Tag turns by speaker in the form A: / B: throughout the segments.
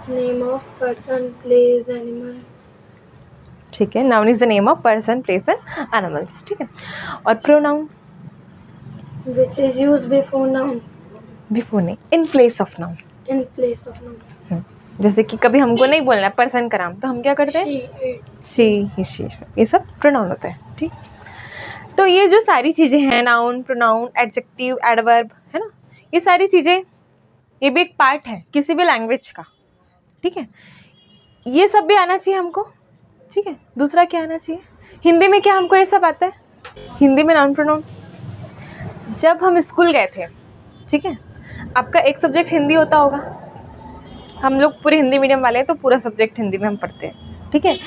A: Name of person, place, animal.
B: ठीक है, noun is the name of person, place and animals. ठीक है, और pronoun
A: Which is used before noun.
B: Before नहीं, in place of noun.
A: In place of noun.
B: जैसे कि कभी हमको नहीं बोलना है पर्सन का नाम, तो हम क्या करते हैं?
A: She, it.
B: She, he, she, ये सब प्रोनाउन होता है. ठीक, तो ये जो सारी चीज़ें हैं, नाउन, प्रोनाउन, एडजेक्टिव, एडवर्ब, है ना, ये सारी चीज़ें, ये भी एक पार्ट है किसी भी लैंग्वेज का. ठीक है, ये सब भी आना चाहिए हमको. ठीक है, दूसरा क्या आना चाहिए? हिंदी में क्या हमको ये सब आता है? हिंदी में नाउन, प्रोनाउन. जब हम स्कूल गए थे, ठीक है, आपका एक सब्जेक्ट हिंदी होता होगा. हम लोग पूरे हिंदी मीडियम वाले हैं, तो पूरा सब्जेक्ट हिंदी में हम पढ़ते हैं. ठीक है,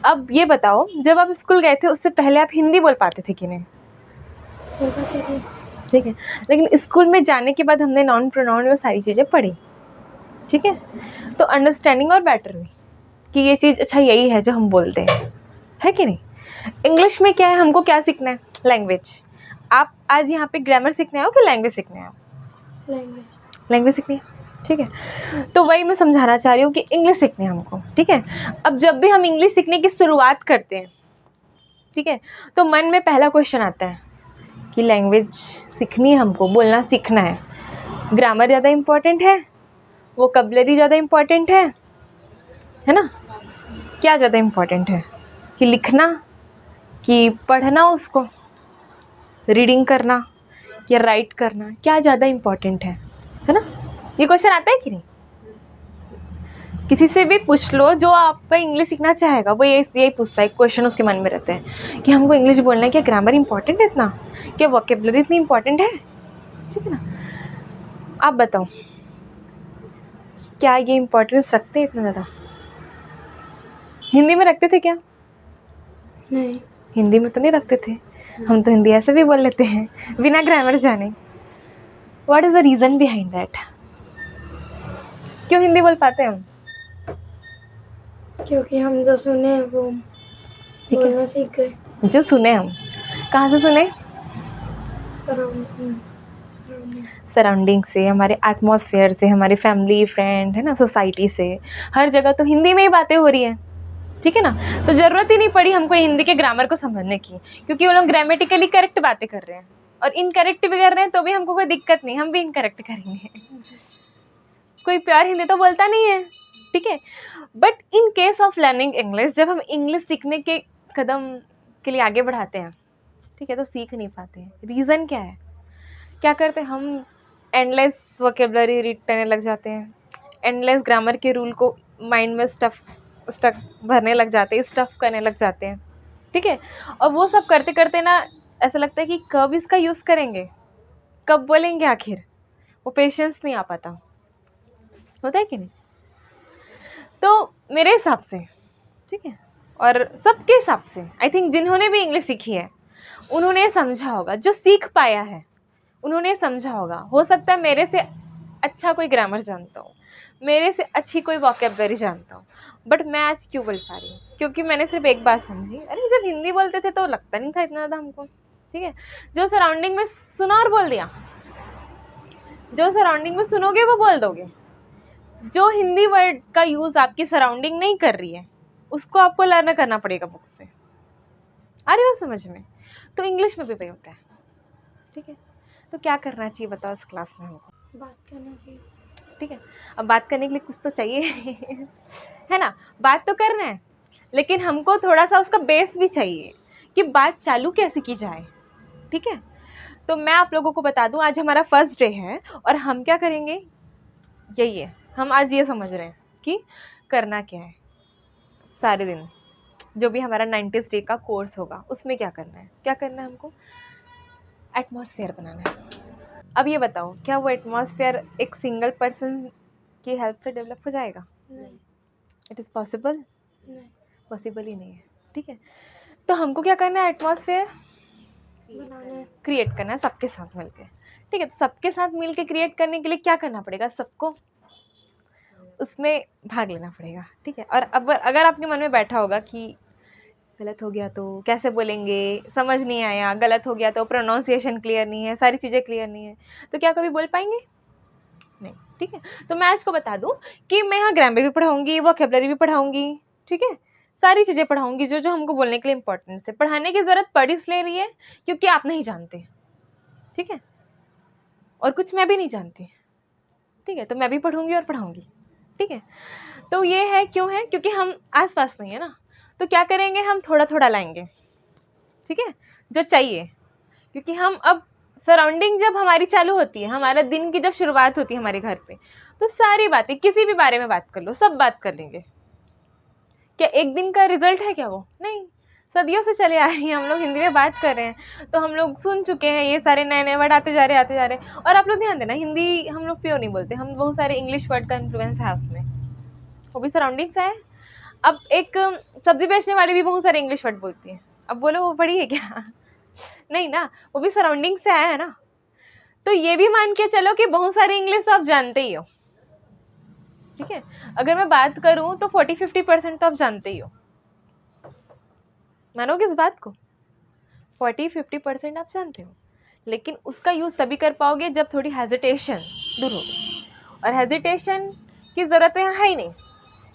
B: अब ये बताओ, जब आप स्कूल गए थे उससे पहले आप हिंदी बोल पाते थे कि नहीं?
A: बोल पाते थे.
B: ठीक है, लेकिन स्कूल में जाने के बाद हमने नाउन, प्रोनाउन, वो सारी चीज़ें पढ़ी. ठीक है, तो अंडरस्टैंडिंग और बेटर हुई कि ये चीज़ अच्छा यही है जो हम बोलते हैं, है कि नहीं? इंग्लिश में क्या है, हमको क्या सीखना है? लैंग्वेज. आप आज यहाँ पे ग्रामर सीखने आओ कि लैंग्वेज सीखने आओ?
A: Language.
B: लैंग्वेज सीखनी है. ठीक है, तो वही मैं समझाना चाह रही हूँ कि इंग्लिश सीखनी है हमको. ठीक है, अब जब भी हम इंग्लिश सीखने की शुरुआत करते हैं, ठीक है, तो मन में पहला क्वेश्चन आता है कि लैंग्वेज सीखनी है हमको, बोलना सीखना है. ग्रामर ज़्यादा इम्पॉर्टेंट है, वोकैबुलरी ज़्यादा इम्पॉर्टेंट है ना? क्या ज़्यादा इम्पॉर्टेंट है, कि लिखना कि पढ़ना, उसको रीडिंग करना या राइट करना, क्या ज़्यादा इम्पॉर्टेंट है ना? ये क्वेश्चन आता है कि नहीं? किसी से भी पूछ लो जो आपका इंग्लिश सीखना चाहेगा, वो यही पूछता है. क्वेश्चन उसके मन में रहते हैं कि हमको इंग्लिश बोलना है, क्या ग्रामर इम्पॉर्टेंट है इतना, क्या वोकैबुलरी इतनी इम्पॉर्टेंट है? ठीक है ना, आप बताओ, क्या ये इम्पोर्टेंस रखते हैं इतना ज़्यादा? हिंदी में रखते थे क्या?
A: नहीं.
B: हिंदी में तो नहीं रखते थे. हम तो हिंदी ऐसे भी बोल लेते हैं बिना ग्रामर जाने. What is the reason behind that? क्यों हिंदी बोल पाते हैं हम?
A: क्योंकि हम जो सुने वो
B: ठीक है,
A: बोलना सीख गए.
B: जो सुने हम, कहाँ से सुने?
A: Surrounding.
B: सराउंडिंग से, हमारे एटमॉस्फेयर से, हमारे फैमिली, फ्रेंड, है ना, सोसाइटी से. हर जगह तो हिंदी में ही बातें हो रही है. ठीक है ना, तो ज़रूरत ही नहीं पड़ी हमको हिंदी के ग्रामर को समझने की, क्योंकि वो लोग ग्रामेटिकली करेक्ट बातें कर रहे हैं, और इनकरेक्ट भी कर रहे हैं तो भी हमको कोई दिक्कत नहीं, हम भी इनकरेक्ट करेंगे. कोई प्योर हिंदी तो बोलता नहीं है. ठीक है, but in case of learning English, जब हम इंग्लिश सीखने के कदम के लिए आगे बढ़ाते हैं, ठीक है, तो सीख नहीं पाते हैं. रीज़न क्या है? क्या करते हैं हम? एंडलेस वोकेबलरी रीड करने लग जाते हैं, एंडलेस ग्रामर के रूल को माइंड में स्टक भरने लग जाते हैं, स्टफ़ करने लग जाते हैं. ठीक है, और वो सब करते करते ना ऐसा लगता है कि कब इसका यूज़ करेंगे, कब बोलेंगे आखिर. वो पेशेंस नहीं आ पाता. होता है कि नहीं? तो मेरे हिसाब से, ठीक है, और सबके हिसाब से, आई थिंक जिन्होंने भी इंग्लिश सीखी है उन्होंने समझा होगा, जो सीख पाया है उन्होंने समझा होगा. हो सकता है मेरे से अच्छा कोई ग्रामर जानता हूँ, मेरे से अच्छी कोई वोकैबुलरी जानता हूँ, बट मैं आज क्यों बोल पा रही हूँ? क्योंकि मैंने सिर्फ एक बात समझी. अरे जब हिंदी बोलते थे तो लगता नहीं था इतना ज़्यादा हमको. ठीक है, जो सराउंडिंग में सुना और बोल दिया, जो सराउंडिंग में सुनोगे वो बोल दोगे. जो हिंदी वर्ड का यूज़ आपकी सराउंडिंग नहीं कर रही है उसको आपको लर्न करना पड़ेगा बुक से. आ रही हो समझ में? तो इंग्लिश में भी वही होता है. ठीक है, तो क्या करना चाहिए बताओ इस क्लास में हमको?
A: बात करना चाहिए.
B: ठीक है, अब बात करने के लिए कुछ तो चाहिए है ना? बात तो करना है, लेकिन हमको थोड़ा सा उसका बेस भी चाहिए कि बात चालू कैसे की जाए. ठीक है, तो मैं आप लोगों को बता दूं, आज हमारा फर्स्ट डे है और हम क्या करेंगे, यही है. हम आज ये समझ रहे हैं कि करना क्या है. सारे दिन जो भी हमारा 90 डे का कोर्स होगा उसमें क्या करना है, क्या करना है हमको? एटमॉस्फेयर बनाना है. अब ये बताओ, क्या वो एटमॉस्फेयर एक सिंगल पर्सन की हेल्प से डेवलप हो जाएगा?
A: नहीं.
B: It is possible?
A: नहीं.
B: पॉसिबल ही नहीं है. ठीक है, तो हमको क्या करना है? एटमॉस्फेयर
A: बनाना है.
B: क्रिएट करना है सबके साथ मिलके. ठीक है, तो सबके साथ मिलके क्रिएट करने के लिए क्या करना पड़ेगा? सबको उसमें भाग लेना पड़ेगा. ठीक है, और अब अगर आपके मन में बैठा होगा कि गलत हो गया तो कैसे बोलेंगे, समझ नहीं आया, गलत हो गया तो प्रोनाउंसिएशन क्लियर नहीं है, सारी चीज़ें क्लियर नहीं है, तो क्या कभी बोल पाएंगे? नहीं. ठीक है। तो मैं आज को बता दूं कि मैं यहाँ ग्रामर भी पढ़ाऊंगी, वोकैबुलरी भी पढ़ाऊंगी, ठीक है, सारी चीज़ें पढ़ाऊंगी जो जो हमको बोलने के लिए इंपॉर्टेंट है। पढ़ाने की ज़रूरत पड़ इसलिए रही है क्योंकि आप नहीं जानते, ठीक है, और कुछ मैं भी नहीं जानती, ठीक है, तो मैं भी पढ़ूंगी और पढ़ाऊंगी, ठीक है। तो ये है, क्यों है, क्योंकि हम आसपास नहीं है ना, तो क्या करेंगे, हम थोड़ा थोड़ा लाएंगे, ठीक है, जो चाहिए, क्योंकि हम अब सराउंडिंग जब हमारी चालू होती है, हमारा दिन की जब शुरुआत होती है हमारे घर पे, तो सारी बातें, किसी भी बारे में बात कर लो, सब बात कर लेंगे। क्या एक दिन का रिजल्ट है क्या वो? नहीं, सदियों से चले आ रही हैं हम लोग हिंदी में बात कर रहे हैं, तो हम लोग सुन चुके हैं ये सारे नए नए वर्ड आते जा रहे। और आप लोग ध्यान देना, हिंदी हम लोग प्योर नहीं बोलते, हम बहुत सारे इंग्लिश वर्ड का इन्फ्लुएंस है उसमें, वो भी सराउंडिंग से है। अब एक सब्जी बेचने वाली भी बहुत सारे इंग्लिश वर्ड बोलती है, अब बोलो वो पढ़ी है क्या? नहीं ना, वो भी सराउंडिंग से आया है ना। तो ये भी मान के चलो कि बहुत सारे इंग्लिश तो आप जानते ही हो, ठीक है। अगर मैं बात करूं तो 40-50% तो आप जानते ही हो, मानोगे इस बात को? 40-50% आप जानते हो, लेकिन उसका यूज़ तभी कर पाओगे जब थोड़ी हेजिटेशन दूर होगी, और हेजिटेशन की ज़रूरत तो यहाँ है ही नहीं,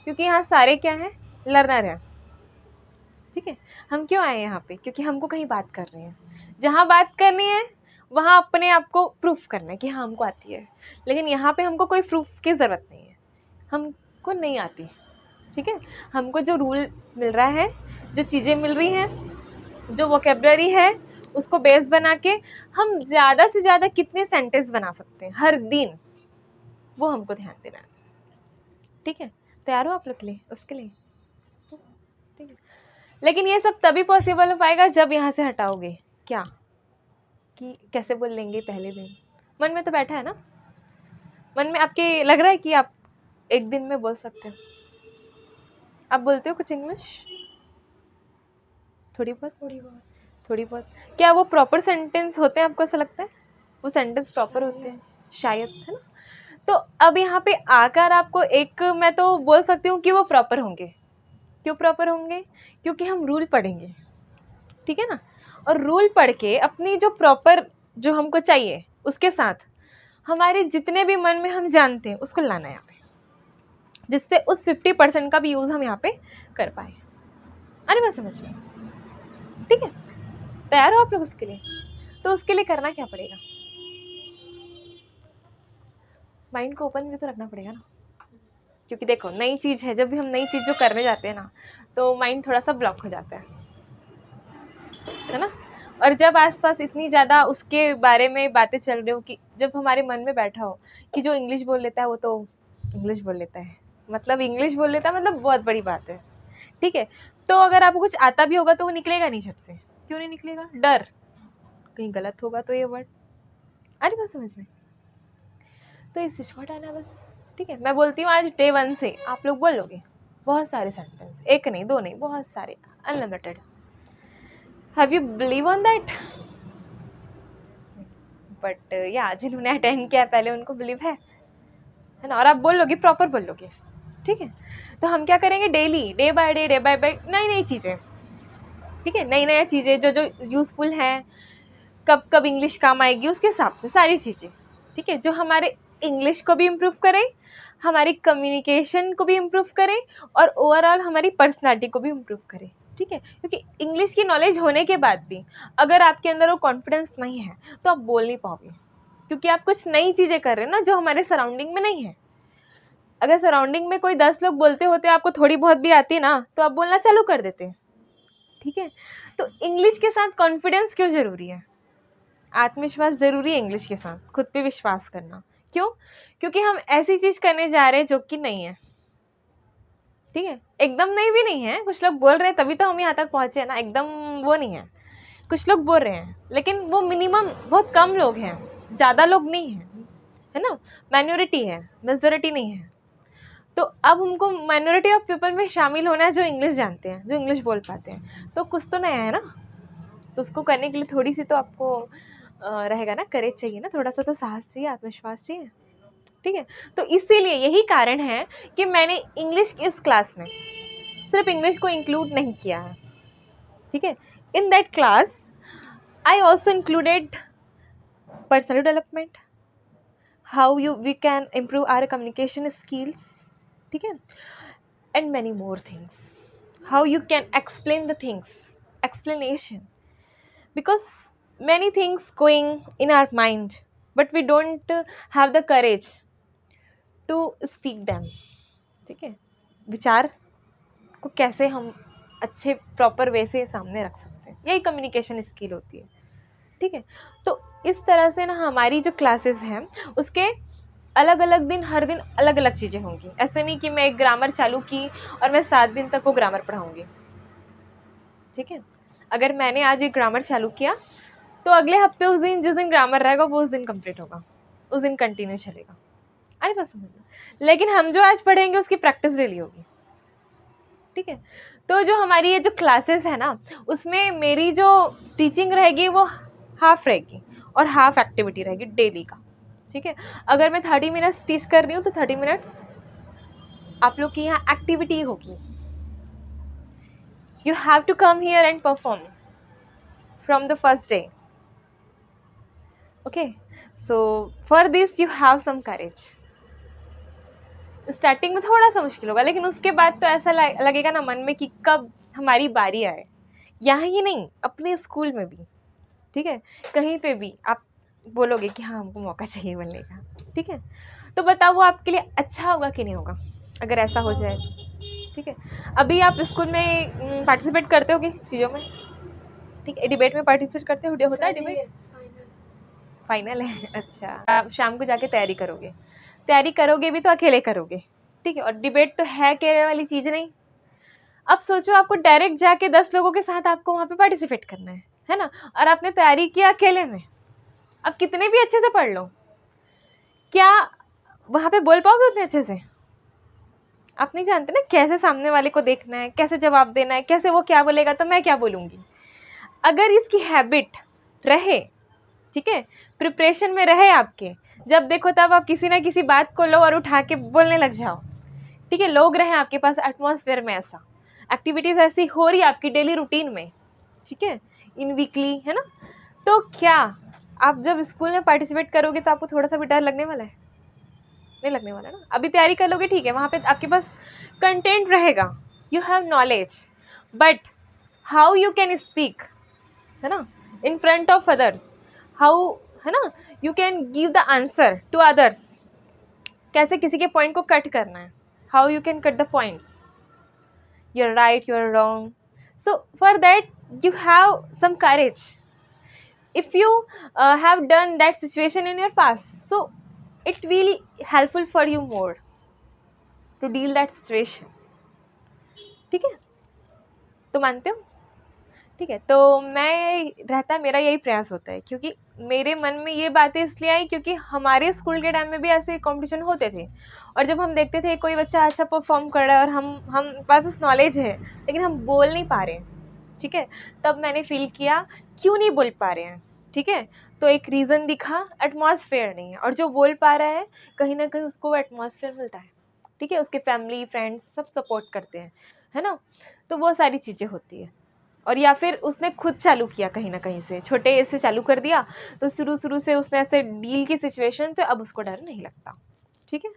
B: क्योंकि यहाँ सारे क्या हैं, लर्नर हैं, ठीक है। हम क्यों आए यहाँ पे? क्योंकि हमको कहीं बात करनी है, जहाँ बात करनी है वहाँ अपने आप को प्रूफ करना है कि हाँ हमको आती है, लेकिन यहाँ पे हमको कोई प्रूफ की ज़रूरत नहीं है, हमको नहीं आती, ठीक है। हमको जो रूल मिल रहा है, जो चीज़ें मिल रही हैं, जो वोकैबुलरी है, उसको बेस बना के हम ज़्यादा से ज़्यादा कितने सेंटेंस बना सकते हैं हर दिन, वो हमको ध्यान देना है, ठीक है। तैयार हो आप लोग के लिए, उसके लिए, ठीक है। लेकिन ये सब तभी पॉसिबल हो पाएगा जब यहाँ से हटाओगे क्या, कि कैसे बोल लेंगे पहले दिन, मन में तो बैठा है ना, मन में आपके लग रहा है कि आप एक दिन में बोल सकते हो। आप बोलते हो कुछ इंग्लिश? थोड़ी बहुत। क्या वो प्रॉपर सेंटेंस होते हैं, आपको ऐसा लगता है वो सेंटेंस प्रॉपर होते हैं? शायद, है ना। तो अब यहाँ पे आकर आपको एक, मैं तो बोल सकती हूँ कि वो प्रॉपर होंगे। क्यों प्रॉपर होंगे? क्योंकि हम रूल पढ़ेंगे, ठीक है ना, और रूल पढ़ के अपनी जो प्रॉपर, जो हमको चाहिए, उसके साथ हमारे जितने भी मन में हम जानते हैं उसको लाना है यहाँ पे, जिससे उस 50% का भी यूज़ हम यहाँ पे कर पाए। अरे बात समझ में, ठीक है। तैयार हो आप लोग उसके लिए? तो उसके लिए करना क्या पड़ेगा? माइंड को ओपन भी तो रखना पड़ेगा ना, क्योंकि देखो नई चीज़ है, जब भी हम नई चीज़ जो करने जाते हैं ना, तो माइंड थोड़ा सा ब्लॉक हो जाता है ना। और जब आसपास इतनी ज़्यादा उसके बारे में बातें चल रही हो, कि जब हमारे मन में बैठा हो कि जो इंग्लिश बोल लेता है वो तो इंग्लिश बोल लेता है, मतलब इंग्लिश बोल लेता है, मतलब बहुत बड़ी बात है, ठीक है। तो अगर आपको कुछ आता भी होगा तो वो निकलेगा नहीं झट से। क्यों नहीं निकलेगा? डर, कहीं गलत होगा तो ये वर्ड। अरे बात समझ में, तो इस चीज़ को हटाना बस, ठीक है। मैं बोलती हूँ आज डे 1 से आप लोग बोलोगे बहुत सारे सेंटेंस, एक नहीं, दो नहीं, बहुत सारे, unlimited. Have you believe on that? But या जिन्होंने अटेंड किया पहले उनको बिलीव है ना, और आप बोलोगे, प्रॉपर बोलोगे, ठीक है। तो हम क्या करेंगे, डेली, डे बाय डे नई नई चीज़ें, ठीक है, नई नई चीज़ें जो जो यूज़फुल हैं, कब कब इंग्लिश काम आएगी, उसके हिसाब से सारी चीज़ें, ठीक है, जो हमारे इंग्लिश को भी इम्प्रूव करें, हमारी कम्युनिकेशन को भी इम्प्रूव करें, और ओवरऑल हमारी पर्सनालिटी को भी इम्प्रूव करें, ठीक है। क्योंकि इंग्लिश की नॉलेज होने के बाद भी अगर आपके अंदर वो कॉन्फिडेंस नहीं है तो आप बोल नहीं पाओगे, क्योंकि आप कुछ नई चीज़ें कर रहे हैं ना जो हमारे सराउंडिंग में नहीं है। अगर सराउंडिंग में कोई 10 लोग बोलते होते, आपको थोड़ी बहुत भी आती है ना, तो आप बोलना चालू कर देते, ठीक है। तो इंग्लिश के साथ कॉन्फिडेंस क्यों ज़रूरी है? आत्मविश्वास ज़रूरी है इंग्लिश के साथ, खुद पे विश्वास करना। क्यों? क्योंकि हम ऐसी चीज़ करने जा रहे हैं जो कि नहीं है, ठीक है, एकदम नहीं भी नहीं है। कुछ लोग बोल रहे हैं तभी तो हम यहाँ तक पहुँचे हैं ना, एकदम वो नहीं है। कुछ लोग बोल रहे हैं, लेकिन वो मिनिमम, बहुत कम लोग हैं, ज़्यादा लोग नहीं हैं, है ना, माइनॉरिटी है, मेजॉरिटी नहीं है। तो अब हमको माइनॉरिटी ऑफ पीपल में शामिल होना है जो इंग्लिश जानते हैं, जो इंग्लिश बोल पाते हैं, तो कुछ तो नया है ना। तो उसको करने के लिए थोड़ी सी तो आपको रहेगा ना, करेज चाहिए ना, थोड़ा सा तो साहस चाहिए, आत्मविश्वास चाहिए, ठीक है। तो इसीलिए यही कारण है कि मैंने इंग्लिश इस क्लास में सिर्फ इंग्लिश को इंक्लूड नहीं किया है, ठीक है। In that class I also included personal development, how we can improve our communication skills, ठीक है, and many more things. How you can explain the things, explanation, because many things going in our mind but we don't have the courage to speak them. ठीक है, विचार को कैसे हम अच्छे proper way से सामने रख सकते हैं, यही कम्युनिकेशन स्किल होती है. ठीक है, तो इस तरह से ना हमारी जो क्लासेस हैं उसके अलग अलग दिन, हर दिन अलग अलग चीज़ें होंगी. ऐसे नहीं कि मैं एक ग्रामर चालू की और मैं 7 दिन तक वो ग्रामर पढ़ाऊँगी. ठीक है, अगर मैंने आज एक ग्रामर चालू किया तो अगले हफ्ते उस दिन जिस दिन ग्रामर रहेगा वो उस दिन कंप्लीट होगा, उस दिन कंटिन्यू चलेगा. अरे बस समझ लो. लेकिन हम जो आज पढ़ेंगे उसकी प्रैक्टिस डेली होगी. ठीक है, तो जो हमारी ये जो क्लासेस है ना उसमें मेरी जो टीचिंग रहेगी वो हाफ रहेगी और हाफ एक्टिविटी रहेगी डेली का. ठीक है, अगर मैं 30 मिनट्स टीच कर रही हूँ तो 30 मिनट्स आप लोग की यहाँ एक्टिविटी होगी. You have to come here and perform from the first day. Okay, so for this you have some courage. Starting में थोड़ा सा मुश्किल होगा लेकिन उसके बाद तो ऐसा लगेगा ना मन में कि कब हमारी बारी आए. यहाँ ही नहीं, अपने स्कूल में भी. ठीक है, कहीं पे भी आप बोलोगे कि हाँ हमको मौका चाहिए बोलने का. ठीक है, तो बताओ वो आपके लिए अच्छा होगा कि नहीं होगा अगर ऐसा हो जाए. ठीक है, अभी आप स्कूल में पार्टिसिपेट करते होगे चीज़ों में. ठीक है, डिबेट में पार्टिसिपेट करते हो, होता है डिबेट. फाइनल है, अच्छा. आप शाम को जाके तैयारी करोगे भी तो अकेले करोगे. ठीक है, और डिबेट तो है अकेले वाली चीज़ नहीं. अब सोचो आपको डायरेक्ट जाके 10 लोगों के साथ आपको वहाँ पे पार्टिसिपेट करना है ना, और आपने तैयारी किया अकेले में. अब कितने भी अच्छे से पढ़ लो, क्या वहाँ पे बोल पाओगे उतने अच्छे से? आप नहीं जानते ना कैसे सामने वाले को देखना है, कैसे जवाब देना है, कैसे वो क्या बोलेगा तो मैं क्या बोलूँगी. अगर इसकी हैबिट रहे, ठीक है, प्रिपरेशन में रहे आपके, जब देखो तब आप किसी ना किसी बात को लो और उठा के बोलने लग जाओ. ठीक है, लोग रहें आपके पास, एटमॉस्फेयर में ऐसा, एक्टिविटीज़ ऐसी हो रही है आपकी डेली रूटीन में. ठीक है, इन वीकली, है ना. तो क्या आप जब स्कूल में पार्टिसिपेट करोगे तो आपको थोड़ा सा भी डर लगने वाला है? नहीं लगने वाला ना. अभी तैयारी कर लोगे, ठीक है, वहाँ पे आपके पास कंटेंट रहेगा, you have knowledge, but how you can speak, है ना, in front of others, how, है ना, you can give the answer to others, कैसे किसी के पॉइंट को कट करना है, how you can cut the points, you are right, you are wrong. So for that you have some courage. If you have done that situation in your past, so it will helpful for you more to deal that situation. ठीक है, तो मानते हो? ठीक है, तो मेरा यही प्रयास होता है, क्योंकि मेरे मन में ये बातें इसलिए आई क्योंकि हमारे स्कूल के टाइम में भी ऐसे कंपटीशन होते थे, और जब हम देखते थे कोई बच्चा अच्छा परफॉर्म कर रहा है और हम पास नॉलेज है लेकिन हम बोल नहीं पा रहे हैं. ठीक है, तब मैंने फील किया क्यों नहीं बोल पा रहे हैं. ठीक है, तो एक रीज़न दिखा, एटमॉस्फेयर नहीं है, और जो बोल पा रहा है कहीं ना कहीं उसको वो एटमॉस्फेयर मिलता है. ठीक है, उसके फैमिली फ्रेंड्स सब सपोर्ट करते हैं, है ना, तो वो सारी चीज़ें होती है. और या फिर उसने खुद चालू किया, कहीं ना कहीं से छोटे से चालू कर दिया, तो शुरू से उसने ऐसे डील की सिचुएशन से अब उसको डर नहीं लगता. ठीक है,